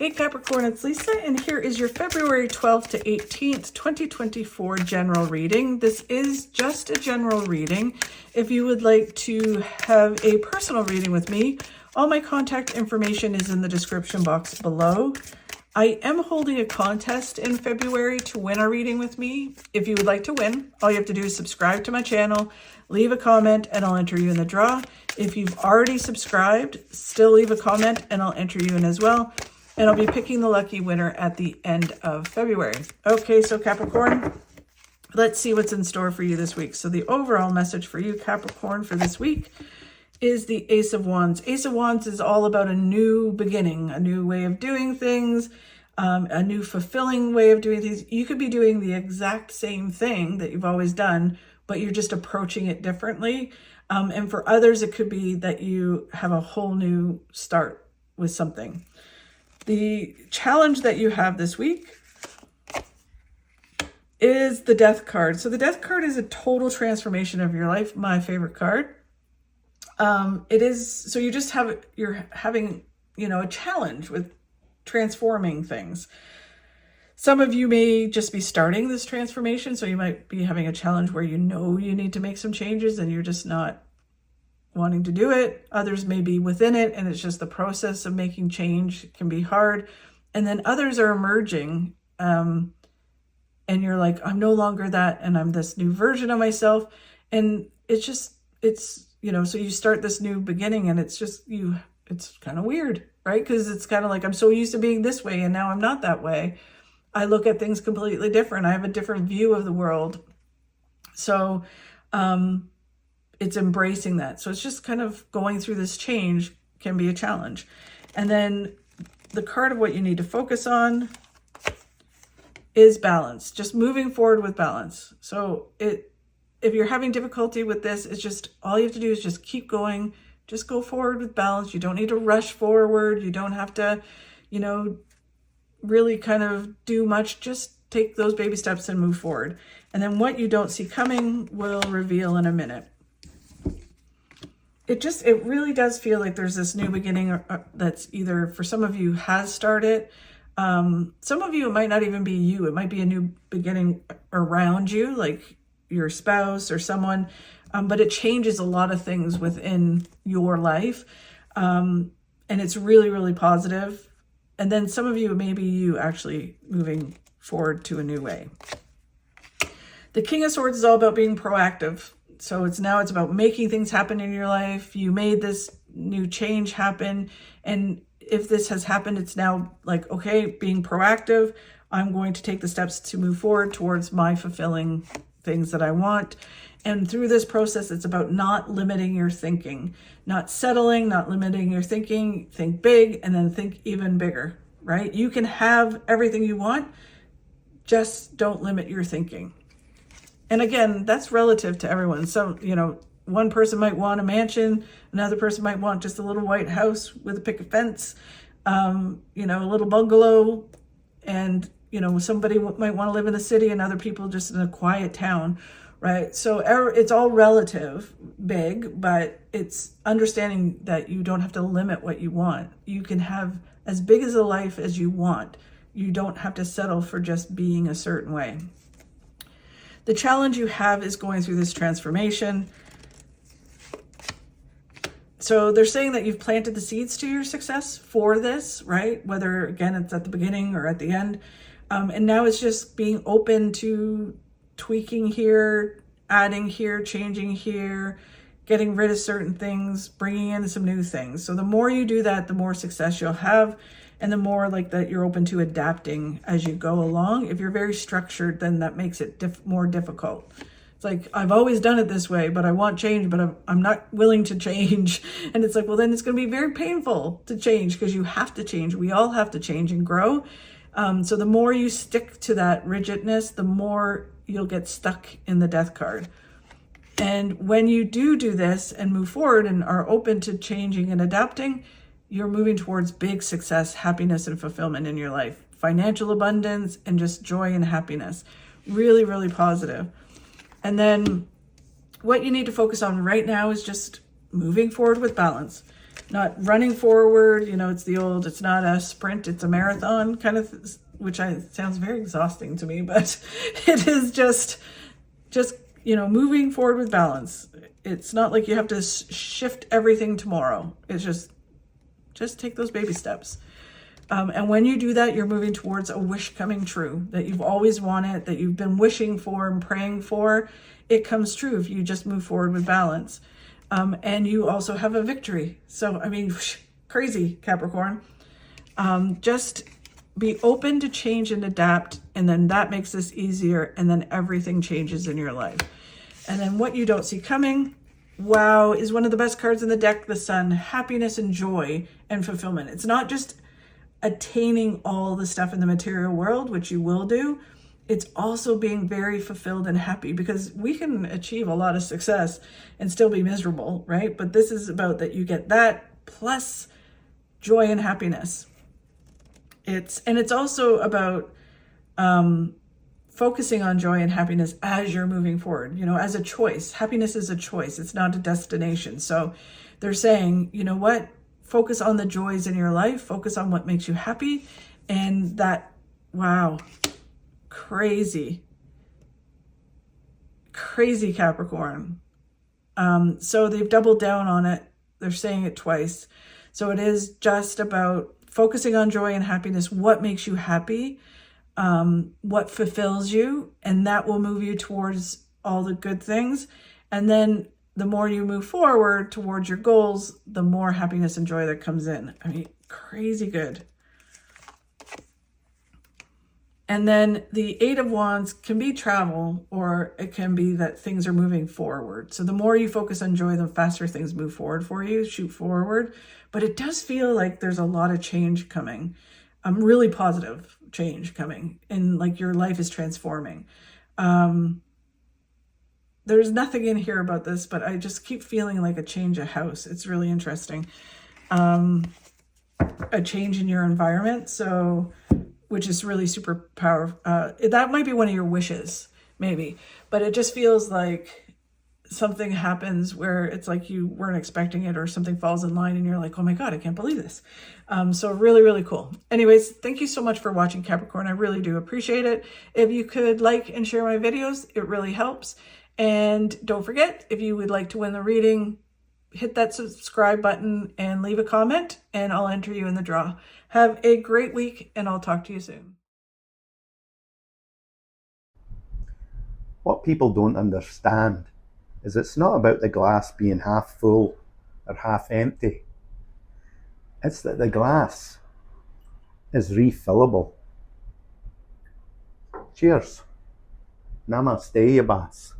Hey Capricorn, it's Lisa, and here is your February 12th to 18th, 2024 general reading. This is just a general reading. If you would like to have a personal reading with me, all my contact information is in the description box below. I am holding a contest in February to win a reading with me. If you would like to win, all you have to do is subscribe to my channel, leave a comment, and I'll enter you in the draw. If you've already subscribed, still leave a comment, and I'll enter you in as well. And I'll be picking the lucky winner at the end of February. Okay, so Capricorn, let's see what's in store for you this week. So the overall message for you, Capricorn, for this week is the Ace of Wands. Ace of Wands is all about a new beginning, a new way of doing things, a new fulfilling way of doing things. You could be doing the exact same thing that you've always done, but you're just approaching it differently. And for others, it could be that you have a whole new start with something. The challenge that you have this week is the Death card. So the Death card is a total transformation of your life. My favorite card. It is, so you're having, a challenge with transforming things. Some of you may just be starting this transformation. So you might be having a challenge where you need to make some changes and you're just not wanting to do it. Others may be within it and it's just the process of making change can be hard. And then others are emerging and you're like, I'm no longer that and I'm this new version of myself. And it's so you start this new beginning and it's kind of weird, right? Because it's kind of like, I'm so used to being this way and now I'm not that way. I look at things completely different. I have a different view of the world. So, it's embracing that. So it's just kind of going through this change can be a challenge. And then the card of what you need to focus on is balance, just moving forward with balance. So if you're having difficulty with this, it's just, all you have to do is just keep going, just go forward with balance. You don't need to rush forward. You don't have to, really kind of do much. Just take those baby steps and move forward. And then what you don't see coming will reveal in a minute. It really does feel like there's this new beginning that's either for some of you has started. Some of you, it might not even be you. It might be a new beginning around you, like your spouse or someone, but it changes a lot of things within your life. And it's really, really positive. And then some of you, maybe you actually moving forward to a new way. The King of Swords is all about being proactive. So it's about making things happen in your life. You made this new change happen. And if this has happened, it's now like, okay, being proactive, I'm going to take the steps to move forward towards my fulfilling things that I want. And through this process, it's about not limiting your thinking, not settling, not limiting your thinking. Think big and then think even bigger, right? You can have everything you want. Just don't limit your thinking. And again, that's relative to everyone. So, one person might want a mansion, another person might want just a little white house with a picket fence, a little bungalow, and, somebody might want to live in the city and other people just in a quiet town, right? So it's all relative, big, but it's understanding that you don't have to limit what you want. You can have as big as a life as you want. You don't have to settle for just being a certain way. The challenge you have is going through this transformation. So they're saying that you've planted the seeds to your success for this, right? Whether, again, it's at the beginning or at the end. And now it's just being open to tweaking here, adding here, changing here, getting rid of certain things, bringing in some new things. So the more you do that, the more success you'll have. And the more like that you're open to adapting as you go along. If you're very structured, then that makes it more difficult. It's like, I've always done it this way, but I want change, but I'm not willing to change. And it's like, well, then it's going to be very painful to change because you have to change. We all have to change and grow. So the more you stick to that rigidness, the more you'll get stuck in the Death card. And when you do this and move forward and are open to changing and adapting, you're moving towards big success, happiness, and fulfillment in your life. Financial abundance and just joy and happiness. Really, really positive. And then what you need to focus on right now is just moving forward with balance. not running forward. You know, it's the old, it's not a sprint, it's a marathon kind of, which sounds very exhausting to me, but it is just, you know, moving forward with balance. It's not like you have to shift everything tomorrow. It's just take those baby steps. And when you do that, you're moving towards a wish coming true that you've always wanted, that you've been wishing for and praying for. It comes true if you just move forward with balance. And you also have a victory. So, I mean, crazy, Capricorn. Just be open to change and adapt. And then that makes this easier. And then everything changes in your life. And then what you don't see coming, wow, is one of the best cards in the deck, the Sun. Happiness and joy and fulfillment. It's not just attaining all the stuff in the material world, which you will do. It's also being very fulfilled and happy, because we can achieve a lot of success and still be miserable, right? But this is about that you get that plus joy and happiness. It's also about focusing on joy and happiness as you're moving forward, you know, as a choice. Happiness is a choice. It's not a destination. So they're saying, you know what? Focus on the joys in your life. Focus on what makes you happy. And that, wow, crazy Capricorn. So they've doubled down on it. They're saying it twice. So it is just about focusing on joy and happiness. What makes you happy? What fulfills you? And that will move you towards all the good things. And then the more you move forward towards your goals, the more happiness and joy that comes in. I mean, crazy good. And then the Eight of Wands can be travel, or it can be that things are moving forward. So the more you focus on joy, the faster things move forward for you, shoot forward. But it does feel like there's a lot of change coming. Really positive change coming, and like your life is transforming. There's nothing in here about this, but I just keep feeling like a change of house. It's really interesting. A change in your environment. So, which is really super powerful. That might be one of your wishes, maybe, but it just feels like something happens where it's like you weren't expecting it, or something falls in line and you're like, oh my God, I can't believe this. So really, really cool. Anyways, thank you so much for watching, Capricorn. I really do appreciate it. If you could like and share my videos, it really helps. And don't forget, if you would like to win the reading, hit that subscribe button and leave a comment, and I'll enter you in the draw. Have a great week, and I'll talk to you soon. What people don't understand is it's not about the glass being half full or half empty. It's that the glass is refillable. Cheers. Namaste, Yabas.